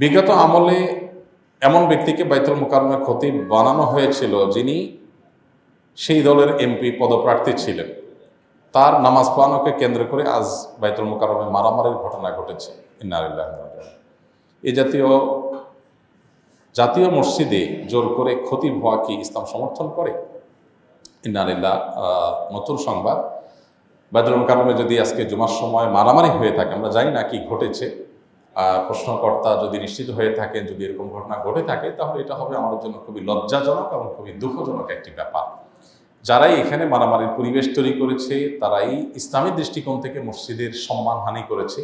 বিগত আমলে এমন ব্যক্তিকে বাইতুল মুকাররমের খতিব বানানো হয়েছিল যিনি সেই দলের এমপি পদপ্রার্থী ছিলেন। তার নামাজ পড়ানোকে কেন্দ্র করে আজ বাইতুল মুকাররমে মারামারির ঘটনা ঘটেছে। ইন্না লিল্লাহি ওয়া ইন্না ইলাইহি রাজিউন। এই জাতীয় মসজিদে জোর করে খতিব হওয়া কি ইসলাম সমর্থন করে? ইন্না লিল্লাহ। নতুন সংবাদ, বাইতুল মুকাররমে যদি আজকে জুমার সময় মারামারি হয়ে থাকে, আমরা জানি না কি ঘটেছে। প্রশ্নকর্তা যদি নিশ্চিত হয়ে থাকেন, যদি এরকম ঘটনা ঘটে থাকে, তাহলে এটা হবে আমাদের জন্য খুবই লজ্জাজনক এবং খুবই দুঃখজনক একটি ব্যাপার। যারাই এখানে মারামারির পরিবেশ তৈরি করেছে তারাই ইসলামী দৃষ্টিকোণ থেকে মসজিদের সম্মানহানি করেছে,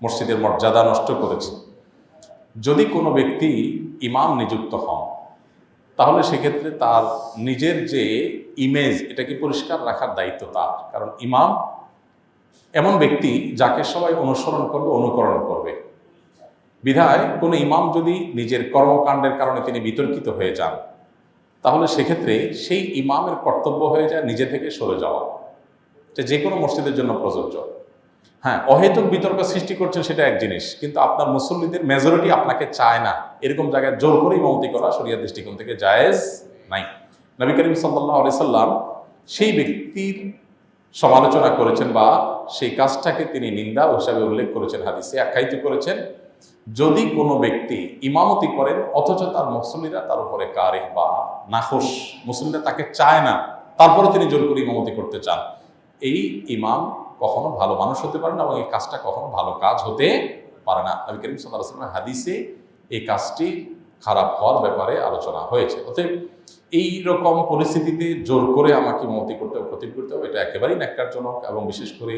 মসজিদের মর্যাদা নষ্ট করেছে। যদি কোনো ব্যক্তি ইমাম নিযুক্ত হন, তাহলে সেক্ষেত্রে তার নিজের যে ইমেজ, এটাকে পরিষ্কার রাখার দায়িত্ব তার। কারণ ইমাম এমন ব্যক্তি যাকে সবাই অনুসরণ করবে, অনুকরণ করবে। বিধায় কোনো ইমাম যদি নিজের কর্মকাণ্ডের কারণে তিনি বিতর্কিত হয়ে যান, তাহলে সেক্ষেত্রে সেই ইমামের কর্তব্য হয়ে যায় নিজে থেকে সরে যাওয়া। যে কোনো মসজিদের জন্য প্রযোজ্য। হ্যাঁ, অহেতুক বিতর্ক সৃষ্টি করছেন সেটা এক জিনিস, কিন্তু আপনার মুসল্লিদের মেজরিটি আপনাকে চায় না, এরকম জায়গায় জোর করে ইমামতি করা শরিয়ার দৃষ্টিকোণ থেকে জায়েজ নাই। নবী করিম সাল্লাল্লাহু আলাইহি সাল্লাম সেই ব্যক্তির সমালোচনা করেছেন বা সেই কাজটাকে তিনি নিন্দা হিসাবে উল্লেখ করেছেন, হাদিসে আখ্যায়িত করেছেন। যদি কোনো ব্যক্তি ইমামতি করেন অথচ তার মুসল্লিরা তার উপরে কারিহ বা নাখোশ, মুসল্লিরা তাকে চায় না, তারপরে তিনি জোর করে ইমামতি করতে চান, এই ইমাম কখনো ভালো মানুষ হতে পারে না এবং এই কাজটা কখনো ভালো কাজ হতে পারে না। নবী করিম সাল্লাল্লাহু আলাইহি ওয়াসাল্লামের হাদিসে এই কাজটি খারাপ হওয়ার ব্যাপারে আলোচনা হয়েছে। অতএব এই রকম পরিস্থিতিতে জোর করে আমাকে ইমামতি করতে হবে, খতিব করতে হবে, এটা একেবারেই ন্যাক্কারজনক। এবং বিশেষ করে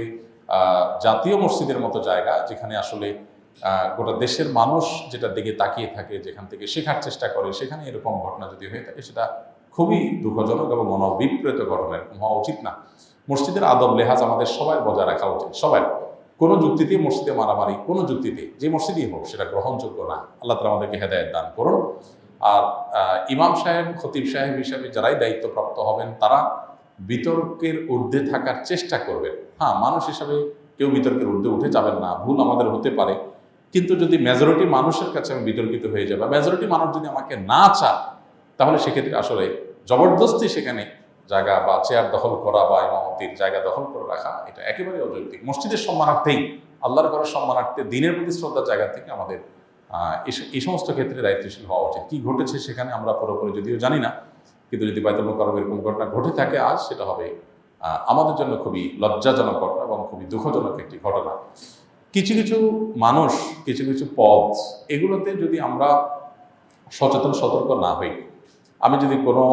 জাতীয় মসজিদের মতো জায়গা, যেখানে আসলে গোটা দেশের মানুষ যেটার দিকে তাকিয়ে থাকে, যেখান থেকে শেখার চেষ্টা করে, সেখানে এরকম ঘটনা যদি হয়ে থাকে সেটা খুবই দুঃখজনক এবং মনোবিপ্রেত ঘটনা। এরকম হওয়া উচিত না। মসজিদের আদব লেহাজ আমাদের সবাই বজায় রাখা উচিত। সবাই, কোনো যুক্তিতে মসজিদে মারামারি, কোনো যুক্তিতে যে মসজিদই হোক, সেটা গ্রহণযোগ্য না। আল্লাহ তাআলা আমাদেরকে হেদায়েত দান করুন। আর ইমাম সাহেব, খতিব সাহেব হিসাবে যারাই দায়িত্বপ্রাপ্ত হবেন, তারা বিতর্কের ঊর্ধ্বে থাকার চেষ্টা করবেন। হ্যাঁ, মানুষ হিসাবে কেউ বিতর্কের ঊর্ধ্বে উঠে যাবেন না, ভুল আমাদের হতে পারে। কিন্তু যদি মেজরিটি মানুষের কাছে আমি বিতর্কিত হয়ে যাই বা মেজরিটি মানুষ যদি আমাকে না চায়, তাহলে সেক্ষেত্রে আসলে জবরদস্তি সেখানে জায়গা বা চেয়ার দখল করা বা ইমামতির জায়গা দখল করে রাখা, এটা একেবারে অযৌক্তিক। মসজিদের সম্মানার্থেই, আল্লাহর ঘরের সম্মানার্থে, দিনের প্রতি শ্রদ্ধার জায়গা থেকে আমাদের এই সমস্ত ক্ষেত্রে দায়িত্বশীল হওয়া উচিত। কি ঘটেছে সেখানে আমরা পুরোপুরি যদিও জানি না, কিন্তু যদি বাইতুল মুকাররমে এরকম ঘটনা ঘটে থাকে আজ, সেটা হবে আমাদের জন্য খুবই লজ্জাজনক ঘটনা এবং খুবই দুঃখজনক একটি ঘটনা। কিছু কিছু মানুষ, কিছু কিছু পদ, এগুলোতে যদি আমরা সচেতন সতর্ক না হই, আমি যদি কোনো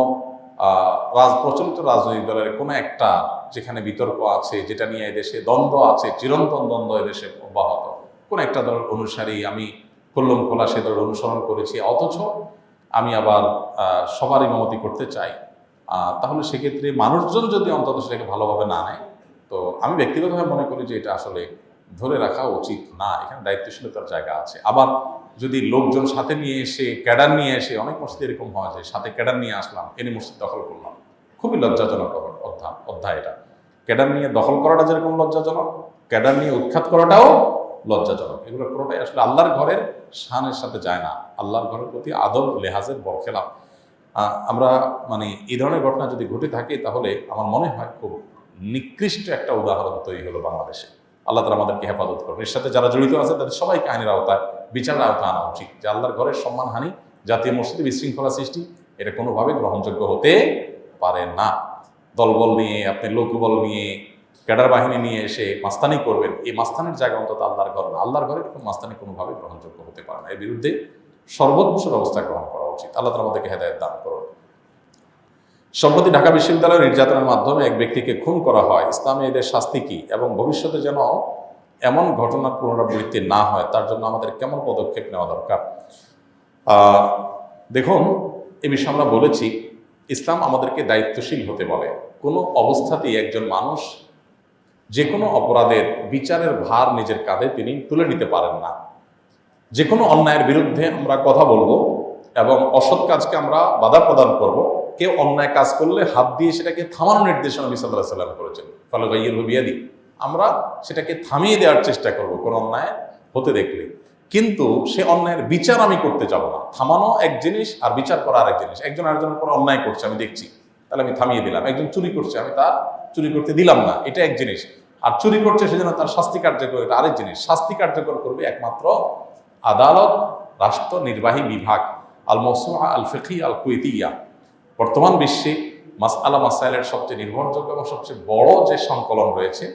প্রচলিত রাজনৈতিক দলের কোনো একটা, যেখানে বিতর্ক আছে, যেটা নিয়ে এদেশে দ্বন্দ্ব আছে, চিরন্তন দ্বন্দ্ব এদেশে অব্যাহত, কোন একটা দলের অনুসারী, আমি খুল্লম খোলা সে দলের অনুসরণ করেছি, অথচ আমি আবার সবার ইমামতি করতে চাই, তাহলে সেক্ষেত্রে মানুষজন যদি অন্তত সেটাকে ভালোভাবে না নেয়, তো আমি ব্যক্তিগতভাবে মনে করি যে এটা আসলে ধরে রাখা উচিত না। এখানে দায়িত্বশীলতার জায়গা আছে। আবার যদি লোকজন সাথে নিয়ে এসে, ক্যাডার নিয়ে এসে, অনেক মসজিদে এরকম হয় যে সাথে ক্যাডার নিয়ে আসলাম, এনে মসজিদ দখল করলাম, খুবই লজ্জাজনক অধ্যায় এটা। ক্যাডার নিয়ে দখল করাটা যেরকম লজ্জাজনক, ক্যাডার নিয়ে উৎখাত করাটাও লজ্জাজনক। এগুলো পুরোটাই আসলে আল্লাহর ঘরের শানের সাথে যায় না, আল্লাহর ঘরের প্রতি আদব লেহাজের বরখেলাপ। আমরা এই ধরনের ঘটনা যদি ঘটে থাকে, তাহলে আমার মনে হয় খুব নিকৃষ্ট একটা উদাহরণ তৈরি হলো বাংলাদেশে। আল্লাহ তাআলা আমাদেরকে হেফাজত করুন। এর সাথে যারা জড়িত আছে তাদের সবাইকে আইনের আওতায়, বিচারের আওতায় আনা উচিত। যে আল্লাহর ঘরের সম্মানহানি, জাতীয় মসজিদে বিশৃঙ্খলা সৃষ্টি, এটা কোনোভাবে গ্রহণযোগ্য হতে পারে না। দলবল নিয়ে, আপনি লোকবল নিয়ে, ক্যাডার বাহিনী নিয়ে এসে মাস্তানি করবেন, এই মাস্তানির জায়গা অন্তত আল্লাহর ঘর না। আল্লাহর ঘরে মাস্তানি কোনোভাবে গ্রহণযোগ্য হতে পারে না। এর বিরুদ্ধে সর্বোচ্চ ব্যবস্থা গ্রহণ করা উচিত। আল্লাহ তাআলা আমাদেরকে হেদায়েত দান করুন। সম্প্রতি ঢাকা বিশ্ববিদ্যালয়ে নির্যাতনের মাধ্যমে এক ব্যক্তিকে খুন করা হয়। ইসলামে এদের শাস্তি কি এবং ভবিষ্যতে যেন এমন ঘটনার পুনরাবৃত্তি না হয়, তার জন্য আমাদের কেমন পদক্ষেপ নেওয়া দরকার? দেখুন, এ বিষয়ে আমরা বলেছি, ইসলাম আমাদেরকে দায়িত্বশীল হতে বলে। কোনো অবস্থাতেই একজন মানুষ যে কোনো অপরাধের বিচারের ভার নিজের কাঁধে তিনি তুলে নিতে পারেন না। যে কোনো অন্যায়ের বিরুদ্ধে আমরা কথা বলবো এবং অসৎ কাজকে আমরা বাধা প্রদান করব। কেউ অন্যায় কাজ করলে হাত দিয়ে সেটাকে থামানোর নির্দেশনা নবী সাল্লাল্লাহু আলাইহি ওয়াসাল্লাম করেছেন। ফালগাইয়িরহু বিয়াদি, আমরা সেটাকে থামিয়ে দেওয়ার চেষ্টা করব কোনো অন্যায় হতে দেখলে। কিন্তু সে অন্যায়ের বিচার আমি করতে যাব না। থামানো এক জিনিস আর বিচার করা আরেক জিনিস। একজন আরেকজনের উপর অন্যায় করছে, আমি দেখছি, তাহলে আমি থামিয়ে দিলাম। একজন চুরি করছে, আমি তার চুরি করতে দিলাম না, এটা এক জিনিস। আর চুরি করছে সেজন্য তার শাস্তি কার্যকর, এটা আরেক জিনিস। শাস্তি কার্যকর করবে একমাত্র আদালত, রাষ্ট্র নির্বাহী বিভাগ, আল মওসুআ আল ফিকহি আল কুয়েতিয়া। বর্তমান বিশ্বে মাসআলা মাসাইলের সবচেয়ে নির্ভরযোগ্য এবং সবচেয়ে বড় যে সংকলন রয়েছে,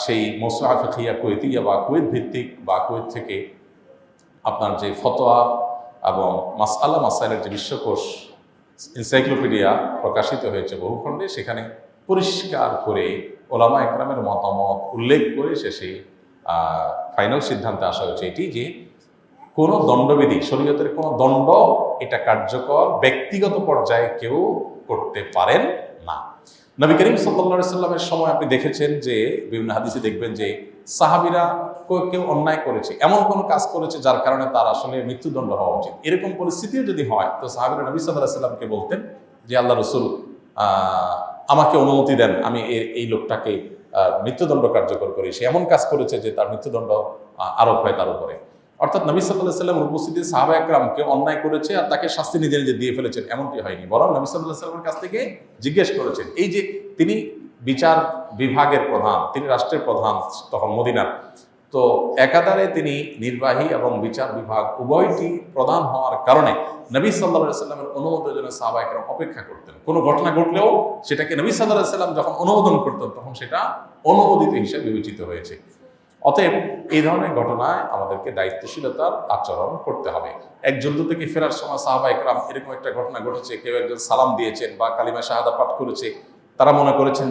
সেই মওসুআ ফিকহিয়া কুয়েতিয়া বা কুয়েত ভিত্তিক বা কুয়েত থেকে আপনার যে ফতোয়া এবং মাসআলা মাসাইলের যে বিশ্বকোষ এনসাইক্লোপিডিয়া প্রকাশিত হয়েছে বহু খণ্ডে, সেখানে পরিষ্কার করে ওলামা একরামের মতামত উল্লেখ করে শেষে ফাইনাল সিদ্ধান্তে আসা হয়েছে এটি যে কোনো দণ্ডবিধি, শরীয়তের কোনো দণ্ড এটা কার্যকর ব্যক্তিগত পর্যায়ে কেউ করতে পারেন না। নবী করিম সাল্লাল্লাহু আলাইহি সাল্লামের সময় আপনি দেখেছেন যে বিভিন্ন হাদিসে দেখবেন যে সাহাবীরা কেউ অন্যায় করেছে, এমন কোনো কাজ করেছে যার কারণে তার আসলে মৃত্যুদণ্ড হওয়া উচিত। এরকম পরিস্থিতিও যদি হয় তো সাহাবীরা নবী সাল্লাল্লাহু আলাইহি সাল্লামকে বলতেন যে আল্লাহ রাসূল, আমাকে অনুমতি দেন, আমি এই লোকটাকে মৃত্যুদণ্ড কার্যকর করি। সে এমন কাজ করেছে যে তার মৃত্যুদণ্ড আরোপ হয় তার উপরে। অর্থাৎ নবী সাল্লাল্লাহু আলাইহি সাল্লামের উপস্থিতিতে সাহাবা একরাম কেউ অন্যায় করেছে আর তাকে শাস্তি নিজে নিজে দিয়ে ফেলেছেন, এমনটি হয়নি। বরং নবী সাল্লাল্লাহু আলাইহি সাল্লামের কাছ থেকে জিজ্ঞেস করেছেন। এই যে তিনি বিচার বিভাগের প্রধান, তিনি রাষ্ট্রের প্রধান তখন মদিনার, তো একাধারে তিনি নির্বাহী এবং বিচার বিভাগ উভয়টি প্রধান হওয়ার কারণে নবী সাল্লাল্লাহু আলাইহি সাল্লামের অনুমোদনের জন্য সাহাবা একরাম অপেক্ষা করতেন। কোনো ঘটনা ঘটলেও সেটাকে নবী সাল্লাল্লাহু আলাইহি সাল্লাম যখন অনুমোদন করতেন তখন সেটা অনুমোদিত হিসেবে বিবেচিত হয়েছে। অতএব এই ধরনের ঘটনায় আমাদেরকে দায়িত্বশীলতার আচরণ করতে হবে। এক যুদ্ধ থেকে ফেরার সময় সাহাবা একরাম এরকম একটা ঘটনা ঘটেছে, কেউ একজন সালাম দিয়েছেন বা কালিমা শাহাদা পাঠ করেছে, তারা মনে করেছেন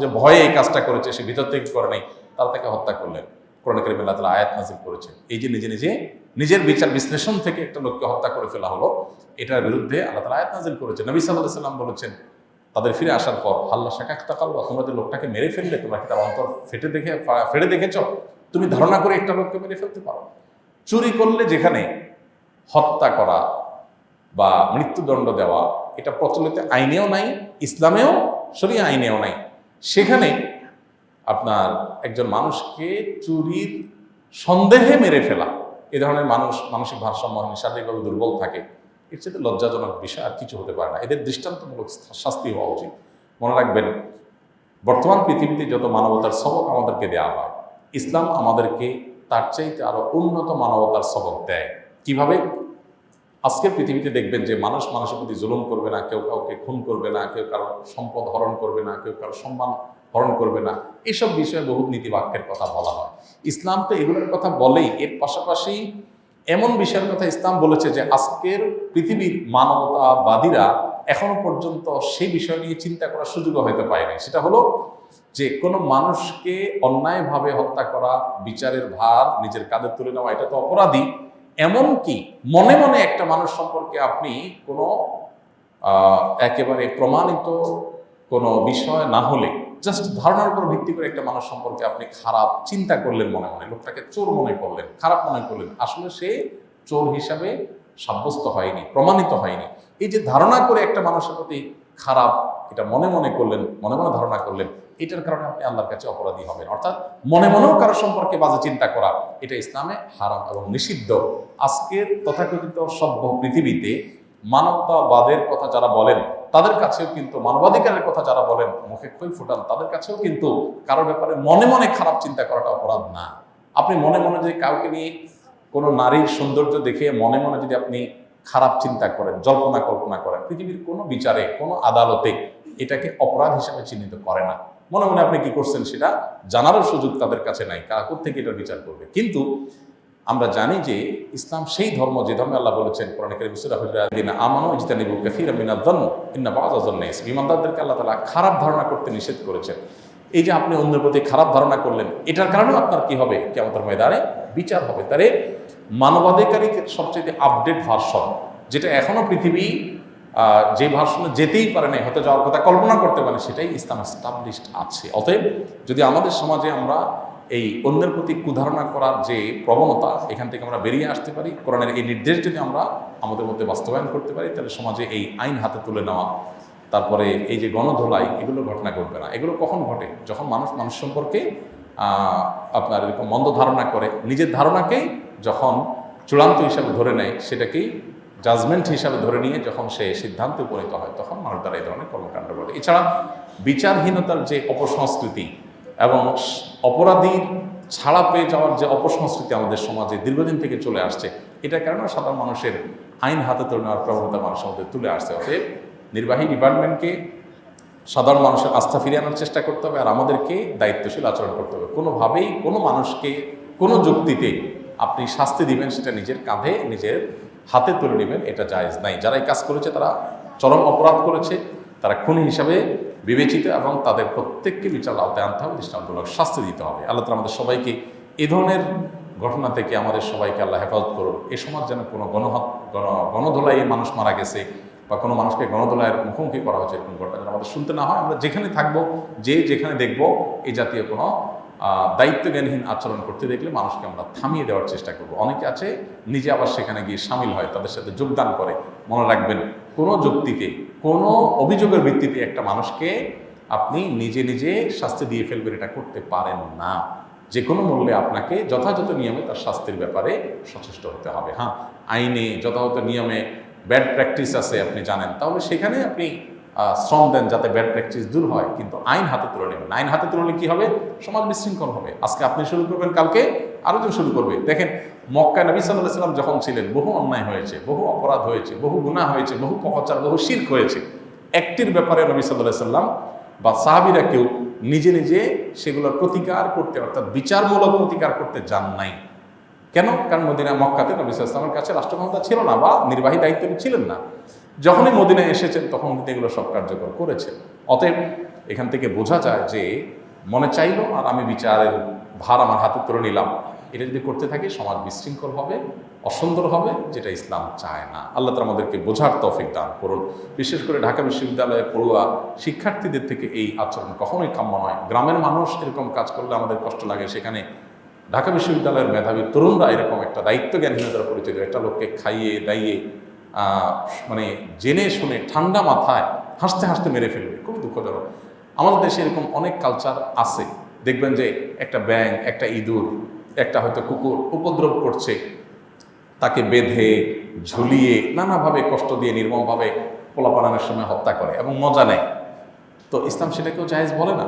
যে ভয়ে এই কাজটা করেছে, সে ভিতর থেকে করে নাই, তারা তাকে হত্যা করলেন। কোরআন কারীমে আল্লাহ তাআলা আয়াত নাযিল করেছেন, এই যে নিজের বিচার বিশ্লেষণ থেকে একটা লোককে হত্যা করে ফেলা হলো, এটার বিরুদ্ধে আল্লাহ তাআলা আয়াত নাযিল করেছেন। নবী সাল্লাল্লাহু আলাইহি সাল্লাম বলেছেন তাদের ফিরে আসার পর, আল্লাহ শাকাকতা কালবা, তোমরা যে লোকটাকে মেরে ফেললে, তোমরা কি তার অন্তর ফেটে দেখেছ? তুমি ধারণা করে একটা লোককে মেরে ফেলতে পারো? চুরি করলে যেখানে হত্যা করা বা মৃত্যুদণ্ড দেওয়া এটা প্রচলিত আইনেও নাই, ইসলামেও শরিয়া আইনেও নাই, সেখানে আপনার একজন মানুষকে চুরির সন্দেহে মেরে ফেলা, এ ধরনের মানসিক ভারসাম্যহীন, শারীরিকভাবে দুর্বল থাকে, এর চেয়ে লজ্জাজনক বিষয় আর কিছু হতে পারে না। এদের দৃষ্টান্তমূলক শাস্তি হওয়া উচিত। মনে রাখবেন, বর্তমান পৃথিবীতে যত মানবতার সবক আমাদেরকে দেওয়া হয়, ইসলাম আমাদেরকে তার চাইতে আরো উন্নত মানবতার সবক দেয়। কিভাবে? আজকের পৃথিবীতে দেখবেন যে মানুষ মানুষের প্রতি জুলুম করবে না, কেউ কাউকে খুন করবে না, কেউ কারো সম্পদ হরণ করবে না, কেউ কারো সম্মান হরণ করবে না, এসব বিষয়ে বহু নীতিবাক্যের কথা বলা হয়। ইসলাম তো এগুলোর কথা বলেই, এর পাশাপাশি এমন বিষয়ের কথা ইসলাম বলেছে যে আজকের পৃথিবীর মানবতাবাদীরা এখনো পর্যন্ত সেই বিষয় নিয়ে চিন্তা করার সুযোগ হয়তো পায়নি। সেটা হলো যে কোনো মানুষকে অন্যায়ভাবে হত্যা করা, বিচারের ভার নিজের কাঁধে তুলে নেওয়া, এটা তো অপরাধী। এমনকি মনে মনে একটা মানুষ সম্পর্কে আপনি কোনো একেবারে প্রমাণিত কোনো বিষয় না হলে জাস্ট ধারণার উপর ভিত্তি করে একটা মানুষ সম্পর্কে আপনি খারাপ চিন্তা করলেন, মনে মনে লোকটাকে চোর মনে করলেন, খারাপ মনে করলেন, আসলে সে চোর হিসাবে সাব্যস্ত হয়নি, প্রমাণিত হয়নি। এই যে ধারণা করে একটা মানুষের প্রতি খারাপ, এটা মনে মনে করলেন, মনে মনে ধারণা করলেন, এটার কারণে আপনি আল্লাহর কাছে অপরাধী হবেন। অর্থাৎ মনে মনেও কারো সম্পর্কে বাজে চিন্তা করা, এটা ইসলামে হারাম এবং নিষিদ্ধ। আজকের তথাকথিত সভ্য পৃথিবীতে মানবতাবাদের কথা যারা বলেন তাদের কাছেও কিন্তু, মানবাধিকারের কথা যারা বলেন মুখে খই ফুটান, তাদের কাছেও কিন্তু কারোর ব্যাপারে মনে মনে খারাপ চিন্তা করাটা অপরাধ না। আপনি মনে মনে যদি কাউকে নিয়ে, কোনো নারীর সৌন্দর্য দেখে মনে মনে যদি আপনি খারাপ চিন্তা করেন, জল্পনা কল্পনা করেন, পৃথিবীর কোনো বিচারে, কোনো আদালতে এটাকে অপরাধ হিসেবে চিহ্নিত করে না। মনে মনে আপনি কি করছেন সেটা জানারও সুযোগ তাদের কাছে নাই, কারা কোত্থেকে এটা বিচার করবে। কিন্তু আমরা জানি যে ইসলাম সেই ধর্ম, যে ধর্মে আল্লাহ বলেছেন কোরআনে কারীমে সূরা হুজুরাতে, আমানু ইজতানিবু কাসীরাম মিনায-যন্ন ইন্না বা'যা-যন্নি ইসম। ঈমানদারদেরকে আল্লাহ তাআলা খারাপ ধারণা করতে নিষেধ করেছেন। এই যে আপনি অন্যের প্রতি খারাপ ধারণা করলেন, এটার কারণেও আপনার কি হবে? কিয়ামতের ময়দানে বিচার হবে। তারে মানবাধিকারের সবচেয়ে আপডেট ভার্সন, যেটা এখনো পৃথিবী যে ভার্সনে যেতেই পারে না, হতে যাওয়ার কথা কল্পনা করতে পারে, সেটাই ইসলাম এস্টাবলিশড আছে। অতএব যদি আমাদের সমাজে আমরা এই অন্যের প্রতি কুধারণা করার যে প্রবণতা, এখান থেকে আমরা বেরিয়ে আসতে পারি, কোরআনের এই নির্দেশ যদি আমরা আমাদের মধ্যে বাস্তবায়ন করতে পারি, তাহলে সমাজে এই আইন হাতে তুলে নেওয়া, তারপরে এই যে গণধোলাই, এগুলো ঘটনা ঘটবে না। এগুলো কখন ঘটে? যখন মানুষ মানুষ সম্পর্কে আপনার এরকম মন্দ ধারণা করে, নিজের ধারণাকেই যখন চূড়ান্ত হিসাবে ধরে নেয়, সেটাকেই জাজমেন্ট হিসাবে ধরে নিয়ে যখন সে সিদ্ধান্তে উপনীত হয়, তখন মানুষ দ্বারা এই ধরনের কর্মকাণ্ড ঘটে। এছাড়া বিচারহীনতার যে অপসংস্কৃতি এবং অপরাধীর ছাড়া পেয়ে যাওয়ার যে অপসংস্কৃতি আমাদের সমাজে দীর্ঘদিন থেকে চলে আসছে, এটার কারণে সাধারণ মানুষের আইন হাতে তুলে নেওয়ার প্রবণতা মানুষের মধ্যে তুলে আসছে। অতএব নির্বাহী ডিপার্টমেন্টকে সাধারণ মানুষের আস্থা ফিরিয়ে আনার চেষ্টা করতে হবে, আর আমাদেরকে দায়িত্বশীল আচরণ করতে হবে। কোনোভাবেই কোনো মানুষকে কোনো যুক্তিতে আপনি শাস্তি দিবেন, সেটা নিজের কাঁধে নিজের হাতে তুলে নেবেন, এটা জায়েজ নাই। যারা এই কাজ করেছে তারা চরম অপরাধ করেছে, তারা খুনি হিসাবে বিবেচিত, এবং তাদের প্রত্যেককে বিচার আওতায় আনতে হবে, দৃষ্টান্তমূলক শাস্তি দিতে হবে। আল্লাহ তাআলা আমাদের সবাইকে এ ধরনের ঘটনা থেকে আমাদের সবাইকে আল্লাহ হেফাজত করুন। এ সমাজ যেন কোনো গণধোলাইয়ে মানুষ মারা গেছে বা কোনো মানুষকে গণধোলাইয়ের মুখোমুখি করা হচ্ছে, এরকম ঘটনা যেন আমাদের শুনতে না হয়। আমরা যেখানে থাকবো, যেখানে দেখবো এই জাতীয় কোনো দায়িত্বজ্ঞানহীন আচরণ করতে দেখলে মানুষকে আমরা থামিয়ে দেওয়ার চেষ্টা করব। অনেকে আছে নিজে আবার সেখানে গিয়ে সামিল হয়, তাদের সাথে যোগদান করে। মনে রাখবেন, কোনো যুক্তিতে, কোনো অভিযোগের ভিত্তিতে একটা মানুষকে আপনি নিজে নিজে শাস্তি দিয়ে ফেলবেন, এটা করতে পারেন না। যে কোনো মূল্যে আপনাকে যথাযথ নিয়মে তার শাস্তির ব্যাপারে সচেষ্ট হতে হবে। হ্যাঁ, আইনে যথাযথ নিয়মে ব্যাড প্র্যাকটিস আছে আপনি জানেন, তাহলে সেখানে আপনি শ্রম দেন যাতে ব্যাড প্র্যাকটিস দূর হয়, কিন্তু আইন হাতে তুলে নেবেন। আইন হাতে তুলে নিলে কী হবে? সমাজ বিশৃঙ্খল হবে। আজকে আপনি শুরু করবেন, কালকে আরও জন শুরু করবে। দেখেন, মক্কায় নবী সাল্লাল্লাহু আলাইহি ওয়াসাল্লাম যখন ছিলেন, বহু অন্যায় হয়েছে, বহু অপরাধ হয়েছে, বহু গুনাহ হয়েছে, বহু পাপাচার, বহু শিরক হয়েছে। একটির ব্যাপারে নবী সাল্লাল্লাহু আলাইহি ওয়াসাল্লাম বা সাহাবীরা কেউ নিজে নিজে সেগুলোর প্রতিকার করতে, অর্থাৎ বিচারমূলক প্রতিকার করতে যান নাই। কেন? কারণ মদিনা মক্কাতে নবী সাল্লাল্লাহু আলাইহি ওয়াসাল্লামের কাছে রাষ্ট্রক্ষমতা ছিল না বা নির্বাহী দায়িত্ব ছিলেন না। যখনই মদিনায় এসেছেন তখন কিন্তু এগুলো সব কার্যকর করেছেন। অতএব এখান থেকে বোঝা যায় যে মনে চাইলো আর আমি বিচারের ভার আমার হাতে তুলে নিলাম, এটা যদি করতে থাকি সমাজ বিশৃঙ্খল হবে, অসুন্দর হবে, যেটা ইসলাম চায় না। আল্লাহ তাআলা আমাদেরকে বোঝার তৌফিক দান করুন। বিশেষ করে ঢাকা বিশ্ববিদ্যালয়ে পড়ুয়া শিক্ষার্থীদের থেকে এই আচরণ কখনোই কাম্য নয়। গ্রামের মানুষ এরকম কাজ করলে আমাদের কষ্ট লাগে, সেখানে ঢাকা বিশ্ববিদ্যালয়ের মেধাবী তরুণরা এরকম একটা দায়িত্বজ্ঞানহীনতার পরিচয় একটা লোককে খাইয়ে দাইয়ে মানে জেনে শুনে ঠান্ডা মাথায় হাসতে হাসতে মেরে ফেলবে, খুবই দুঃখজনক। আমাদের দেশে এরকম অনেক কালচার আছে। দেখবেন যে একটা ব্যাঙ, একটা ইঁদুর, একটা হয়তো কুকুর উপদ্রব করছে, তাকে বেঁধে ঝুলিয়ে নানাভাবে কষ্ট দিয়ে নির্মমভাবে পোলাপানানোর সময় হত্যা করে এবং মজা নেয়। তো ইসলাম সেটাকেও জায়েজ বলে না।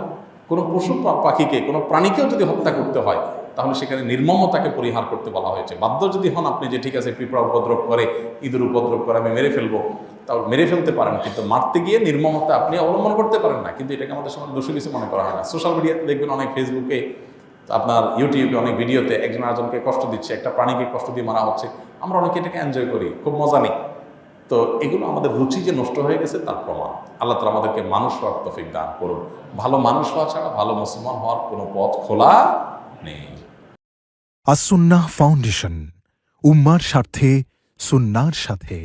কোনো পশু পাখিকে, কোনো প্রাণীকেও যদি হত্যা করতে হয়, তাহলে সেখানে নির্মমতাকে পরিহার করতে বলা হয়েছে। বাধ্য যদি হন আপনি যে ঠিক আছে পিঁপড়া উপদ্রব করে, ইঁদুর উপদ্রব করে, আমি মেরে ফেলবো, তাহলে মেরে ফেলতে পারেন, কিন্তু মারতে গিয়ে নির্মমতা আপনি অবলম্বন করতে পারেন না। কিন্তু এটাকে আমাদের সমাজে দোষী কিছু মনে করা হয় না। সোশ্যাল মিডিয়াতে দেখবেন অনেক, ফেসবুকে, আপনার ইউটিউবে অনেক ভিডিওতে একজন আরেকজনকে কষ্ট দিচ্ছে, একটা প্রাণীকে কষ্ট দিয়ে মারা হচ্ছে। আমরা অনেকে এটাকে এনজয় করি, খুব মজা নিই। তো এগুলো আমাদের রুচি যে নষ্ট হয়ে গেছে তার প্রমাণ। আল্লাহ তাআলা আমাদেরকে মানুষ হওয়ার তৌফিক দান করুন। ভালো মানুষ হওয়া ছাড়া ভালো মুসলমান হওয়ার কোনো পথ খোলা নেই। আস-সুন্নাহ ফাউন্ডেশন, উম্মার স্বার্থে সুন্নাহর সাথে।